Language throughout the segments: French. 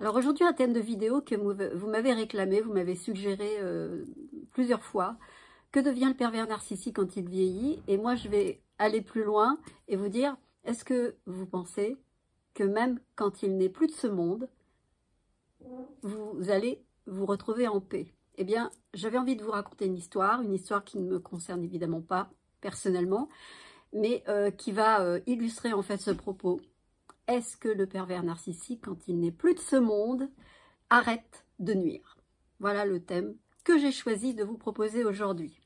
Alors aujourd'hui, un thème de vidéo que vous m'avez réclamé, vous m'avez suggéré plusieurs fois. Que devient le pervers narcissique quand il vieillit? Et moi, je vais aller plus loin et vous dire, est-ce que vous pensez que même quand il n'est plus de ce monde, vous allez vous retrouver en paix? Eh bien, j'avais envie de vous raconter une histoire qui ne me concerne évidemment pas personnellement, mais qui va illustrer en fait ce propos. Est-ce que le pervers narcissique, quand il n'est plus de ce monde, arrête de nuire? Voilà le thème que j'ai choisi de vous proposer aujourd'hui.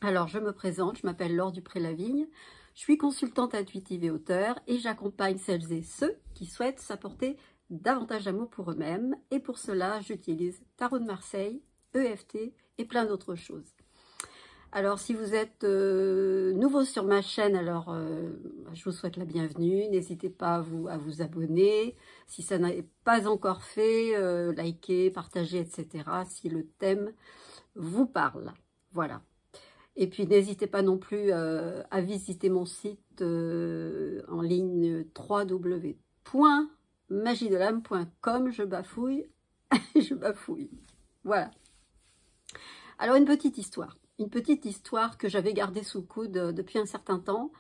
Alors, je me présente, je m'appelle Laure Dupré-Lavigne, je suis consultante intuitive et auteure et j'accompagne celles et ceux qui souhaitent s'apporter davantage d'amour pour eux-mêmes, et pour cela, j'utilise Tarot de Marseille, EFT et plein d'autres choses. Alors, si vous êtes nouveau sur ma chaîne, alors je vous souhaite la bienvenue. N'hésitez pas à vous abonner. Si ça n'est pas encore fait, likez, partagez, etc. si le thème vous parle. Voilà. Et puis, n'hésitez pas non plus à visiter mon site en ligne www.magiedelame.com. Je bafouille, je bafouille. Voilà. Alors, une petite histoire que j'avais gardée sous le coude depuis un certain temps.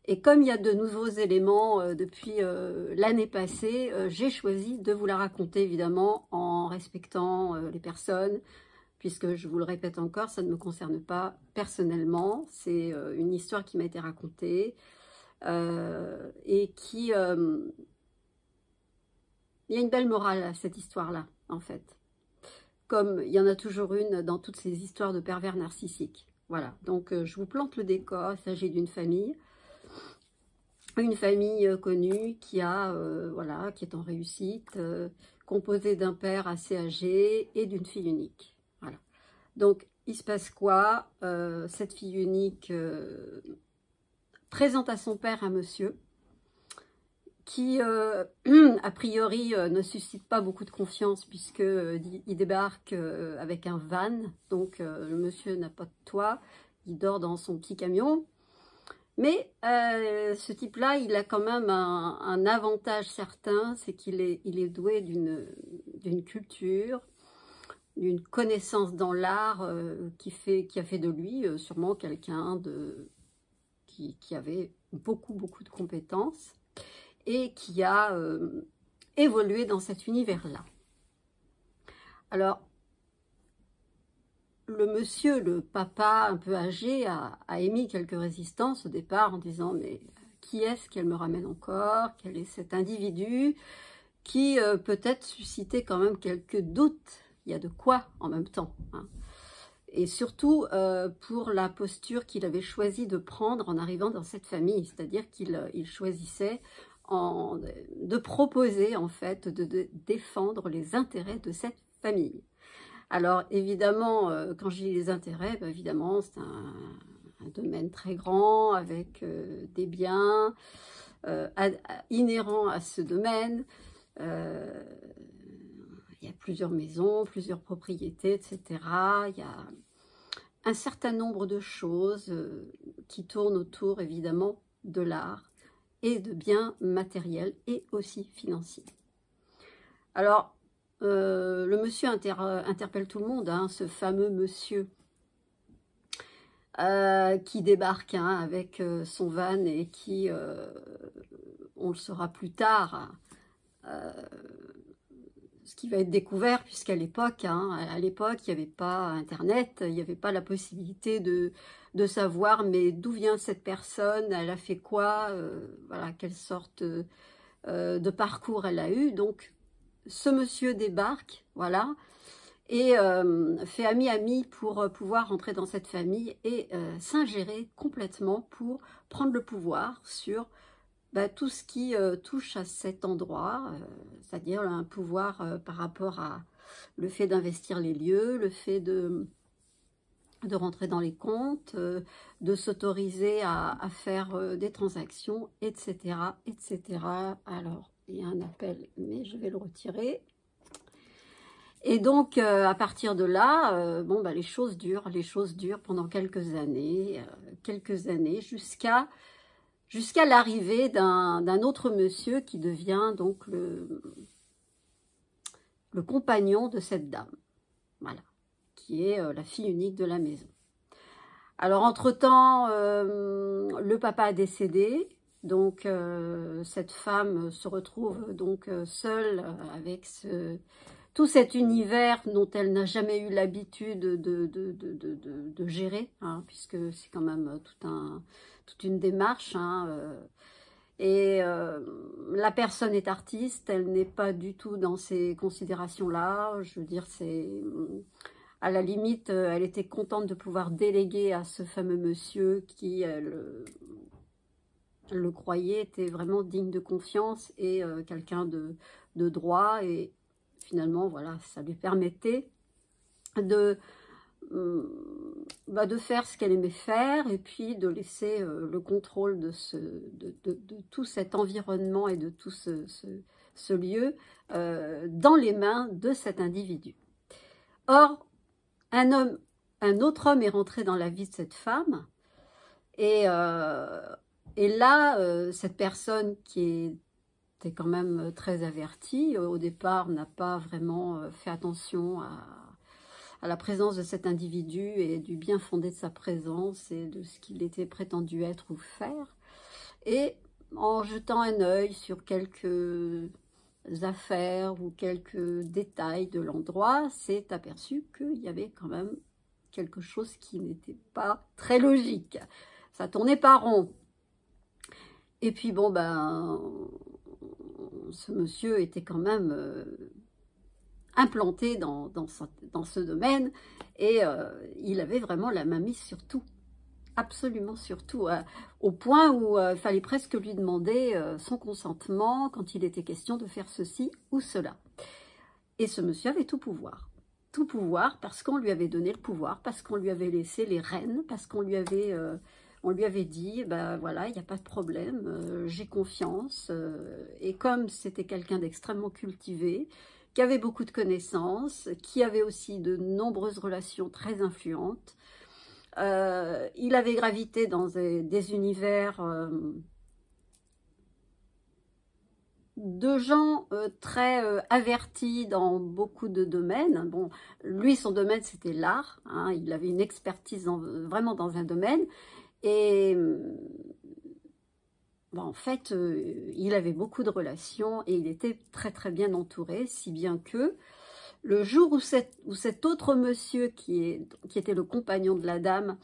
Et comme il y a de nouveaux éléments depuis l'année passée, j'ai choisi de vous la raconter, évidemment, en respectant les personnes, puisque, je vous le répète encore, ça ne me concerne pas personnellement. C'est une histoire qui m'a été racontée et qui... il y a une belle morale à cette histoire-là, en fait. Comme il y en a toujours une dans toutes ces histoires de pervers narcissiques. Voilà, donc je vous plante le décor. Il s'agit d'une famille. Une famille connue qui voilà, qui est en réussite, composée d'un père assez âgé et d'une fille unique. Voilà. Donc, il se passe quoi? Cette fille unique présente à son père un monsieur qui, a priori, ne suscite pas beaucoup de confiance, puisqu'il débarque avec un van. Donc, le monsieur n'a pas de toit, il dort dans son petit camion. Mais ce type-là, il a quand même un avantage certain, c'est qu'il est doué d'une culture, d'une connaissance dans l'art qui a fait de lui sûrement quelqu'un qui avait beaucoup de compétences et qui a évolué dans cet univers-là. Alors, le monsieur, le papa un peu âgé, a émis quelques résistances au départ en disant « Mais qui est-ce qu'elle me ramène encore? Quel est cet individu ?» qui peut-être suscitait quand même quelques doutes. Il y a de quoi en même temps, hein. Et surtout pour la posture qu'il avait choisi de prendre en arrivant dans cette famille, c'est-à-dire qu'il choisissait de proposer en fait de défendre les intérêts de cette famille. Alors évidemment, quand je dis les intérêts, ben, évidemment c'est un domaine très grand avec des biens inhérents à ce domaine. Il y a plusieurs maisons, plusieurs propriétés, etc. Il y a un certain nombre de choses qui tournent autour évidemment de l'art et de biens matériels et aussi financiers. Alors, le monsieur interpelle tout le monde, hein, ce fameux monsieur qui débarque avec son van et qui, on le saura plus tard, ce qui va être découvert, puisqu'à l'époque, il n'y avait pas Internet, il n'y avait pas la possibilité de savoir mais d'où vient cette personne, elle a fait quoi, voilà, quelle sorte de parcours elle a eu. Donc, ce monsieur débarque, voilà, et fait ami-ami pour pouvoir entrer dans cette famille et s'ingérer complètement pour prendre le pouvoir sur tout ce qui touche à cet endroit, c'est-à-dire un pouvoir par rapport à le fait d'investir les lieux, le fait de rentrer dans les comptes, de s'autoriser à faire des transactions, etc., etc. Alors, il y a un appel, mais je vais le retirer. Et donc, à partir de là, les choses durent pendant quelques années jusqu'à l'arrivée d'un autre monsieur qui devient donc le compagnon de cette dame, voilà, qui est la fille unique de la maison. Alors, entre-temps, le papa a décédé, donc cette femme se retrouve donc seule avec tout cet univers dont elle n'a jamais eu l'habitude de gérer, hein, puisque c'est quand même toute une démarche, hein, et la personne est artiste, elle n'est pas du tout dans ces considérations-là. Je veux dire, à la limite, elle était contente de pouvoir déléguer à ce fameux monsieur qui, elle le croyait, était vraiment digne de confiance et quelqu'un de droit. Et finalement, voilà, ça lui permettait de faire ce qu'elle aimait faire et puis de laisser le contrôle de tout cet environnement et de tout ce lieu dans les mains de cet individu. Or, un autre homme est rentré dans la vie de cette femme et là, cette personne qui était quand même très avertie, au départ n'a pas vraiment fait attention à la présence de cet individu et du bien fondé de sa présence et de ce qu'il était prétendu être ou faire. Et en jetant un œil sur quelques affaires ou quelques détails de l'endroit, s'est aperçu qu'il y avait quand même quelque chose qui n'était pas très logique. Ça tournait pas rond. Et puis bon, ce monsieur était quand même implanté dans ce domaine et il avait vraiment la main mise sur tout, absolument sur tout, au point où il fallait presque lui demander son consentement quand il était question de faire ceci ou cela. Et ce monsieur avait tout pouvoir parce qu'on lui avait donné le pouvoir, parce qu'on lui avait laissé les rênes, parce qu'on lui avait dit, voilà, il n'y a pas de problème, j'ai confiance. Et comme c'était quelqu'un d'extrêmement cultivé, qui avait beaucoup de connaissances, qui avait aussi de nombreuses relations très influentes, il avait gravité dans des univers de gens très avertis dans beaucoup de domaines. Bon, lui, son domaine, c'était l'art, hein, il avait une expertise vraiment dans un domaine. Et en fait, il avait beaucoup de relations et il était très très bien entouré, si bien que le jour où cet autre monsieur qui était le compagnon de la dame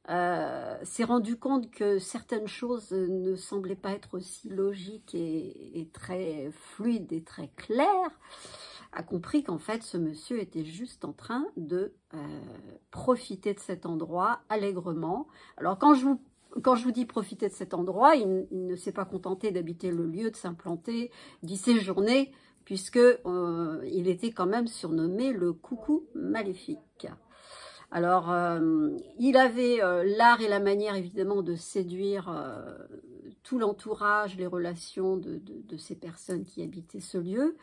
s'est rendu compte que certaines choses ne semblaient pas être aussi logiques et très fluides et très claires, a compris qu'en fait ce monsieur était juste en train de profiter de cet endroit allègrement. Alors quand je vous dis profiter de cet endroit, il ne s'est pas contenté d'habiter le lieu, de s'implanter, d'y séjourner, puisque il était quand même surnommé le coucou maléfique. Alors, il avait l'art et la manière, évidemment, de séduire tout l'entourage, les relations de ces personnes qui habitaient ce lieu.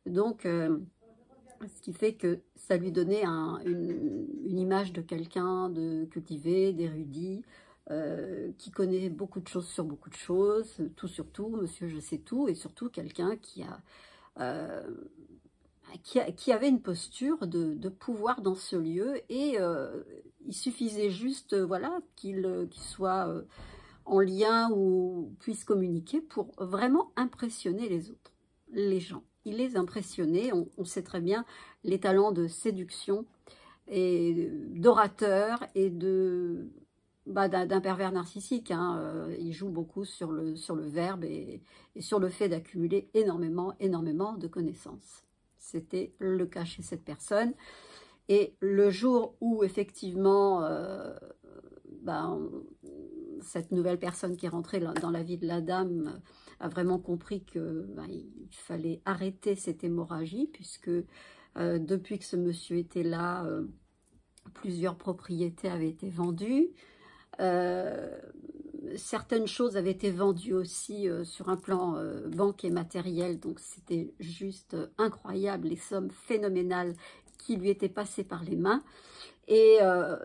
Donc, ce qui fait que ça lui donnait une image de quelqu'un de cultivé, d'érudit, qui connaît beaucoup de choses sur beaucoup de choses, tout sur tout, monsieur je sais tout, et surtout quelqu'un qui avait une posture de pouvoir dans ce lieu, et il suffisait juste voilà, qu'il soit en lien ou puisse communiquer pour vraiment impressionner les autres, les gens. Il les impressionnait, on sait très bien les talents de séduction et d'orateur et d'un pervers narcissique, hein. Il joue beaucoup sur le verbe et sur le fait d'accumuler énormément de connaissances. C'était le cas chez cette personne. Et le jour où, effectivement, cette nouvelle personne qui est rentrée dans la vie de la dame a vraiment compris qu'il fallait arrêter cette hémorragie, puisque depuis que ce monsieur était là, plusieurs propriétés avaient été vendues. Certaines choses avaient été vendues aussi sur un plan banque et matériel, donc c'était juste incroyable, les sommes phénoménales qui lui étaient passées par les mains et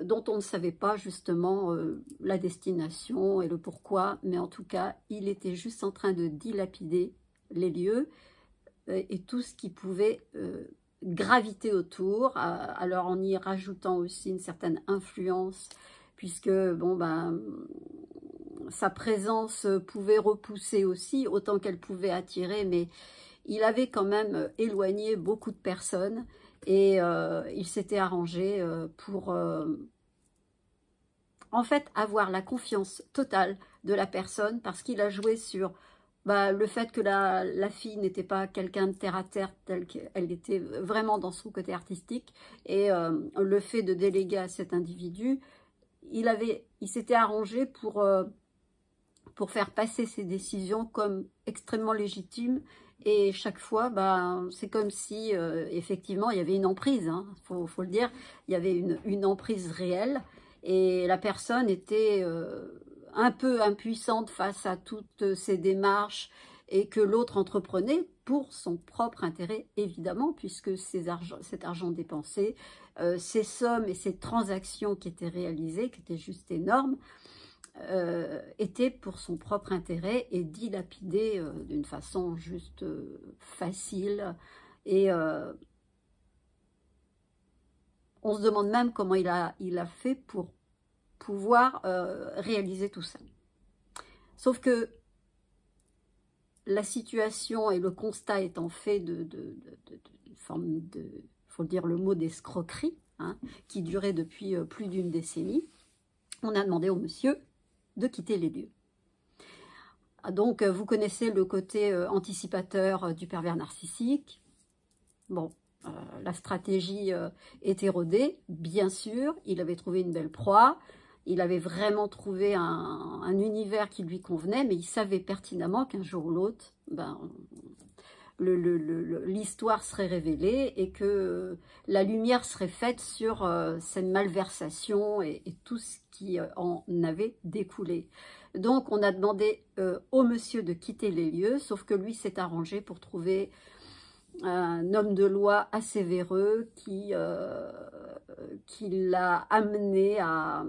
dont on ne savait pas justement la destination et le pourquoi, mais en tout cas, il était juste en train de dilapider les lieux et tout ce qui pouvait gravité autour, alors en y rajoutant aussi une certaine influence, puisque bon ben sa présence pouvait repousser aussi autant qu'elle pouvait attirer, mais il avait quand même éloigné beaucoup de personnes et il s'était arrangé pour en fait avoir la confiance totale de la personne, parce qu'il a joué sur le fait que la fille n'était pas quelqu'un de terre à terre, telle qu'elle était vraiment dans son côté artistique, et le fait de déléguer à cet individu, il s'était arrangé pour faire passer ses décisions comme extrêmement légitimes, et chaque fois, c'est comme si, effectivement, il y avait une emprise, hein, faut le dire, il y avait une emprise réelle, et la personne était un peu impuissante face à toutes ces démarches, et que l'autre entreprenait pour son propre intérêt, évidemment, puisque cet argent dépensé, ces sommes et ces transactions qui étaient réalisées, qui étaient juste énormes, était pour son propre intérêt et dilapidé d'une façon juste facile. Et on se demande même comment il a fait pour pouvoir réaliser tout ça. Sauf que la situation et le constat étant fait de forme de, faut le dire le mot, d'escroquerie, hein, qui durait depuis plus d'une décennie, on a demandé au monsieur de quitter les lieux. Donc, vous connaissez le côté anticipateur du pervers narcissique. Bon, la stratégie était rodée, bien sûr. Il avait trouvé une belle proie. Il avait vraiment trouvé un univers qui lui convenait, mais il savait pertinemment qu'un jour ou l'autre, l'histoire serait révélée et que la lumière serait faite sur cette malversation et tout ce qui en avait découlé. Donc on a demandé au monsieur de quitter les lieux, sauf que lui s'est arrangé pour trouver un homme de loi assez véreux qui l'a amené à...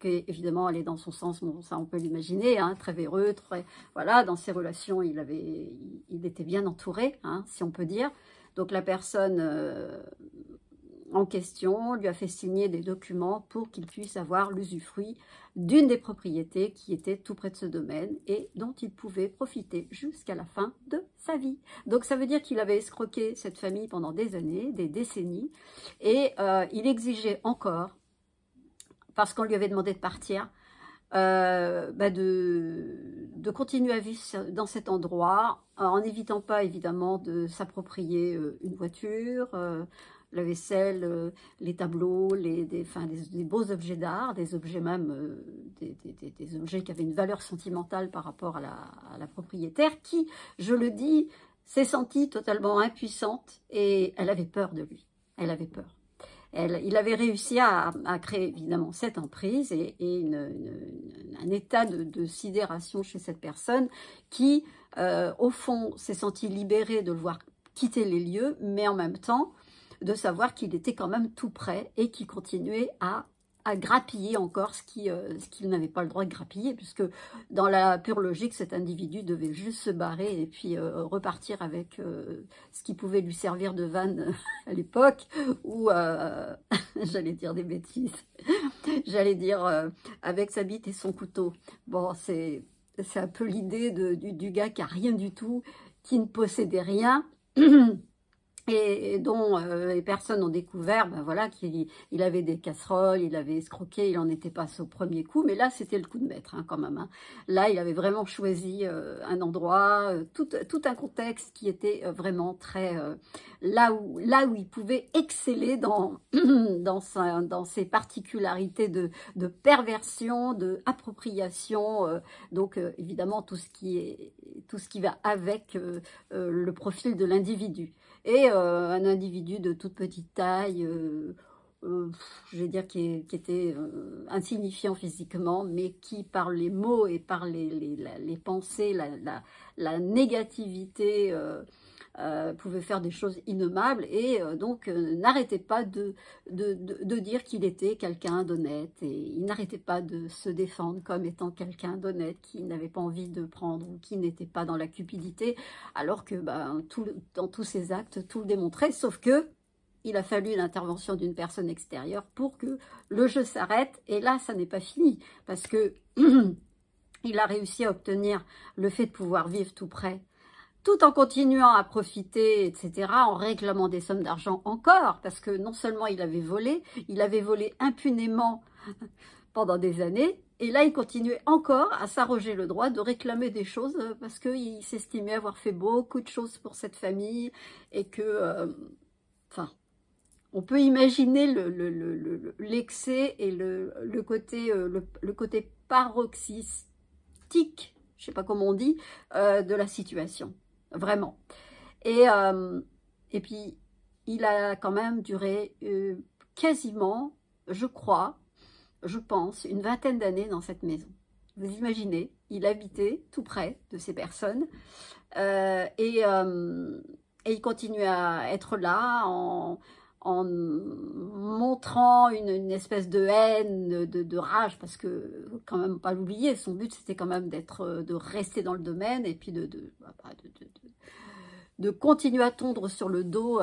évidemment, aller dans son sens, bon, ça on peut l'imaginer, hein, très véreux, très, voilà, dans ses relations, il était bien entouré, hein, si on peut dire. Donc la personne en question lui a fait signer des documents pour qu'il puisse avoir l'usufruit d'une des propriétés qui était tout près de ce domaine et dont il pouvait profiter jusqu'à la fin de sa vie. Donc ça veut dire qu'il avait escroqué cette famille pendant des années, des décennies, et il exigeait encore, parce qu'on lui avait demandé de partir, de continuer à vivre dans cet endroit, en n'évitant pas évidemment de s'approprier une voiture, la vaisselle, les tableaux, des beaux objets d'art, des objets même, des objets qui avaient une valeur sentimentale par rapport à la propriétaire, qui, je le dis, s'est sentie totalement impuissante et elle avait peur de lui, elle avait peur. Il avait réussi à créer évidemment cette emprise et un état de sidération chez cette personne qui, au fond, s'est sentie libérée de le voir quitter les lieux, mais en même temps de savoir qu'il était quand même tout prêt et qu'il continuait à grappiller encore ce qu'il n'avait pas le droit de grappiller, puisque dans la pure logique, cet individu devait juste se barrer et puis repartir avec ce qui pouvait lui servir de vanne à l'époque, ou j'allais dire des bêtises, j'allais dire avec sa bite et son couteau. Bon, c'est un peu l'idée du gars qui a rien du tout, qui ne possédait rien, et dont les personnes ont découvert voilà, qu'il avait des casseroles, il avait escroqué, il n'en était pas au premier coup, mais là c'était le coup de maître hein, quand même. Hein. Là il avait vraiment choisi un endroit, tout un contexte qui était vraiment très... là où il pouvait exceller dans ses particularités de perversion, d'appropriation, donc évidemment tout ce qui va avec le profil de l'individu. Et un individu de toute petite taille, je vais dire qui était insignifiant physiquement, mais qui par les mots et par les pensées, la négativité pouvait faire des choses innommables, et donc n'arrêtait pas de dire qu'il était quelqu'un d'honnête, et il n'arrêtait pas de se défendre comme étant quelqu'un d'honnête, qui n'avait pas envie de prendre, ou qui n'était pas dans la cupidité, alors que dans tous ses actes, tout le démontrait, sauf que il a fallu l'intervention d'une personne extérieure pour que le jeu s'arrête, et là, ça n'est pas fini, parce que il a réussi à obtenir le fait de pouvoir vivre tout près, tout en continuant à profiter, etc., en réclamant des sommes d'argent encore, parce que non seulement il avait volé impunément pendant des années, et là il continuait encore à s'arroger le droit de réclamer des choses, parce qu'il s'estimait avoir fait beaucoup de choses pour cette famille, et que, enfin, on peut imaginer l'excès et le côté paroxystique, je ne sais pas comment on dit, de la situation. Vraiment. Et puis, il a quand même duré quasiment, je pense, une vingtaine d'années dans cette maison. Vous imaginez, il habitait tout près de ces personnes, et il continuait à être là en montrant une espèce de haine, de rage, parce que, quand même pas l'oublier, son but c'était quand même de rester dans le domaine, et puis de continuer à tondre sur le dos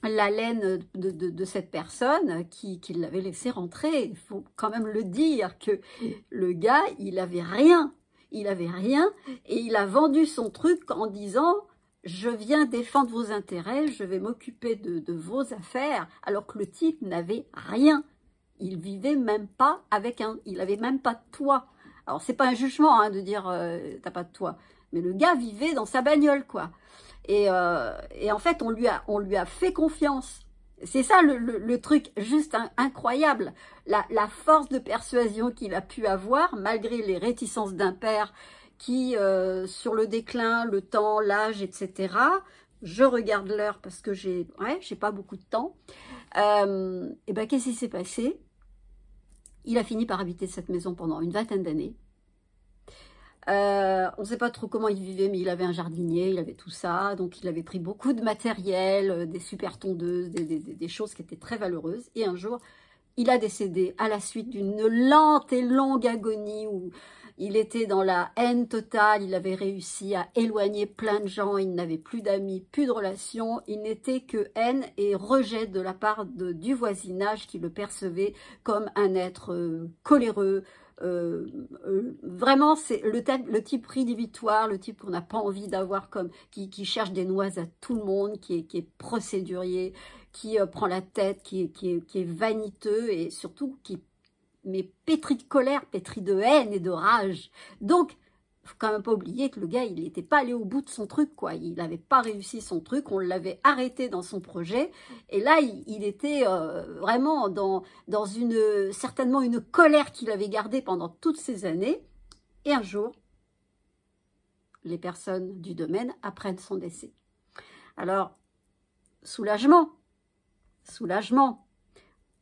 la laine de cette personne qui l'avait laissé rentrer. Il faut quand même le dire que le gars, il avait rien, et il a vendu son truc en disant: je viens défendre vos intérêts, je vais m'occuper de vos affaires, alors que le type n'avait rien. Il vivait même pas il avait même pas de toit. Alors c'est pas un jugement de dire t'as pas de toit, mais le gars vivait dans sa bagnole, quoi. Et en fait on lui a fait confiance. C'est ça le truc juste incroyable, la force de persuasion qu'il a pu avoir malgré les réticences d'un père qui, sur le déclin, le temps, l'âge, etc. Je regarde l'heure parce que j'ai pas beaucoup de temps. Et ben, qu'est-ce qui s'est passé? Il a fini par habiter cette maison pendant une vingtaine d'années. On ne sait pas trop comment il vivait, mais il avait un jardinier, il avait tout ça. Donc, il avait pris beaucoup de matériel, des super tondeuses, des choses qui étaient très valeureuses. Et un jour, il a décédé à la suite d'une lente et longue agonie où il était dans la haine totale, il avait réussi à éloigner plein de gens, il n'avait plus d'amis, plus de relations, il n'était que haine et rejet de la part du voisinage qui le percevait comme un être coléreux. Vraiment, c'est le type rédhibitoire, le type qu'on n'a pas envie d'avoir, comme qui cherche des noises à tout le monde, qui est procédurier, qui prend la tête, qui est vaniteux, et surtout mais pétri de colère, pétri de haine et de rage. Donc, faut quand même pas oublier que le gars, il n'était pas allé au bout de son truc, quoi. Il n'avait pas réussi son truc, on l'avait arrêté dans son projet. Et là, il était vraiment certainement une colère qu'il avait gardée pendant toutes ces années. Et un jour, les personnes du domaine apprennent son décès. Alors, soulagement.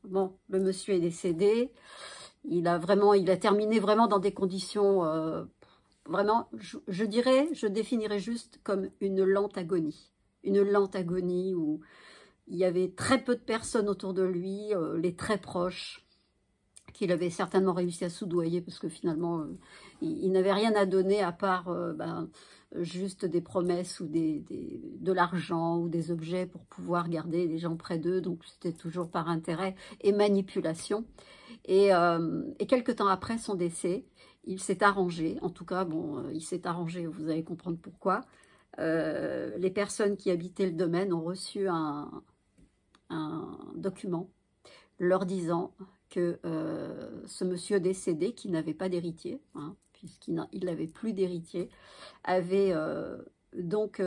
Bon, le monsieur est décédé. Il a terminé vraiment dans des conditions, vraiment, je définirais juste comme une lente agonie. Une lente agonie où il y avait très peu de personnes autour de lui, les très proches, qu'il avait certainement réussi à soudoyer, parce que finalement, il n'avait rien à donner à part juste des promesses ou de l'argent ou des objets pour pouvoir garder les gens près d'eux. Donc, c'était toujours par intérêt et manipulation. Et quelque temps après son décès, il s'est arrangé. En tout cas, bon, il s'est arrangé, vous allez comprendre pourquoi. Les personnes qui habitaient le domaine ont reçu un document leur disant que ce monsieur décédé, qui n'avait pas d'héritier, puisqu'il n'avait plus d'héritier, avait donc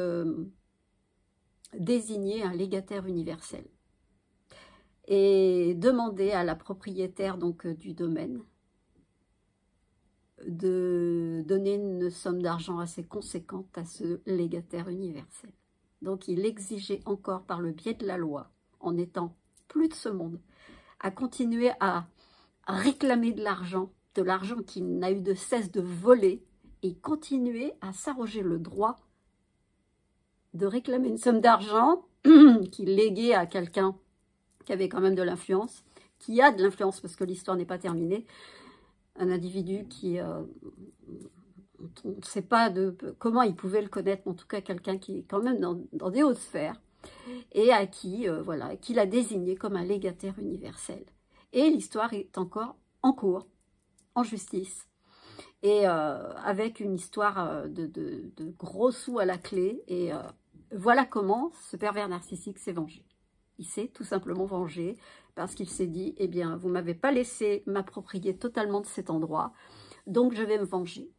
désigné un légataire universel et demandé à la propriétaire donc du domaine de donner une somme d'argent assez conséquente à ce légataire universel. Donc il exigeait encore par le biais de la loi, en étant plus de ce monde, à continuer à réclamer de l'argent qu'il n'a eu de cesse de voler, et continuer à s'arroger le droit de réclamer une somme d'argent qu'il léguait à quelqu'un qui avait quand même de l'influence, qui a de l'influence parce que l'histoire n'est pas terminée, un individu qui, on ne sait pas comment il pouvait le connaître, mais en tout cas quelqu'un qui est quand même dans des hautes sphères, et à qui, voilà, qu'il a désigné comme un légataire universel. Et l'histoire est encore en cours, en justice, et avec une histoire de gros sous à la clé, et voilà comment ce pervers narcissique s'est vengé. Il s'est tout simplement vengé parce qu'il s'est dit, eh bien, vous ne m'avez pas laissé m'approprier totalement de cet endroit, donc je vais me venger.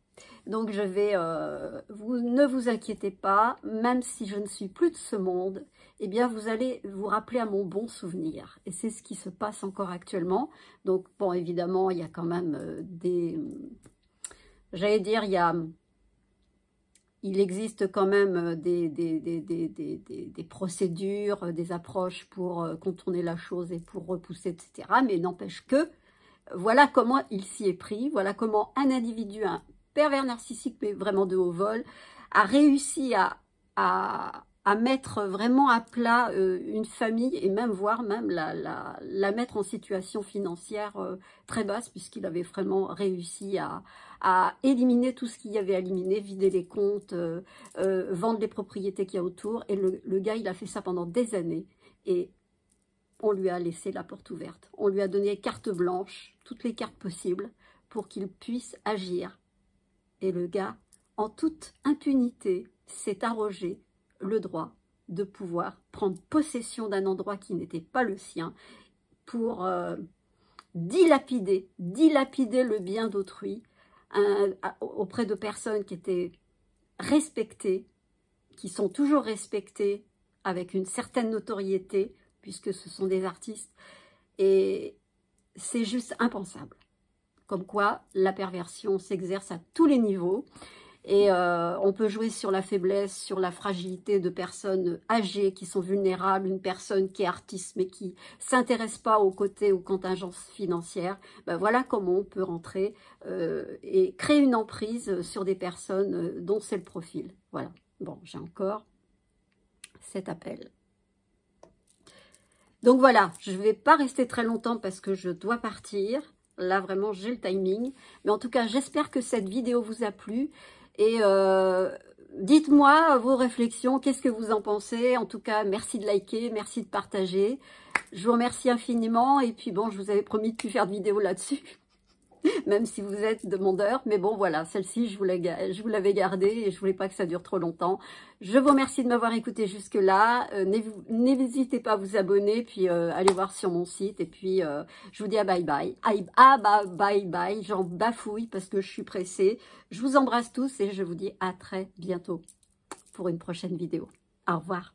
Donc je vais, ne vous inquiétez pas, même si je ne suis plus de ce monde, eh bien vous allez vous rappeler à mon bon souvenir. Et c'est ce qui se passe encore actuellement. Donc bon, évidemment, il y a quand même j'allais dire, il existe quand même des procédures, des approches pour contourner la chose et pour repousser, etc. Mais n'empêche que, voilà comment il s'y est pris, voilà comment un individu, un pervers narcissique, mais vraiment de haut vol, a réussi à mettre vraiment à plat une famille et même voire même la mettre en situation financière très basse, puisqu'il avait vraiment réussi à éliminer tout ce qu'il y avait à éliminer, vider les comptes, vendre les propriétés qu'il y a autour. Et le gars, il a fait ça pendant des années et on lui a laissé la porte ouverte. On lui a donné carte blanche, toutes les cartes possibles pour qu'il puisse agir. Et le gars, en toute impunité, s'est arrogé le droit de pouvoir prendre possession d'un endroit qui n'était pas le sien pour dilapider le bien d'autrui auprès de personnes qui étaient respectées, qui sont toujours respectées avec une certaine notoriété, puisque ce sont des artistes. Et c'est juste impensable. Comme quoi, la perversion s'exerce à tous les niveaux. Et on peut jouer sur la faiblesse, sur la fragilité de personnes âgées qui sont vulnérables, une personne qui est artiste mais qui ne s'intéresse pas aux côtés, aux contingences financières. Ben voilà comment on peut rentrer et créer une emprise sur des personnes dont c'est le profil. Voilà. Bon, j'ai encore cet appel. Donc voilà, je ne vais pas rester très longtemps parce que je dois partir. Là, vraiment, j'ai le timing. Mais en tout cas, j'espère que cette vidéo vous a plu. Et dites-moi vos réflexions, qu'est-ce que vous en pensez? En tout cas, merci de liker, merci de partager. Je vous remercie infiniment. Et puis bon, je vous avais promis de plus faire de vidéos là-dessus, même si vous êtes demandeur. Mais bon, voilà, celle-ci, je vous l'avais gardée et je voulais pas que ça dure trop longtemps. Je vous remercie de m'avoir écouté jusque-là. N'hésitez pas à vous abonner, puis allez voir sur mon site. Et puis, je vous dis à bye bye. Bye bye. J'en bafouille parce que je suis pressée. Je vous embrasse tous et je vous dis à très bientôt pour une prochaine vidéo. Au revoir.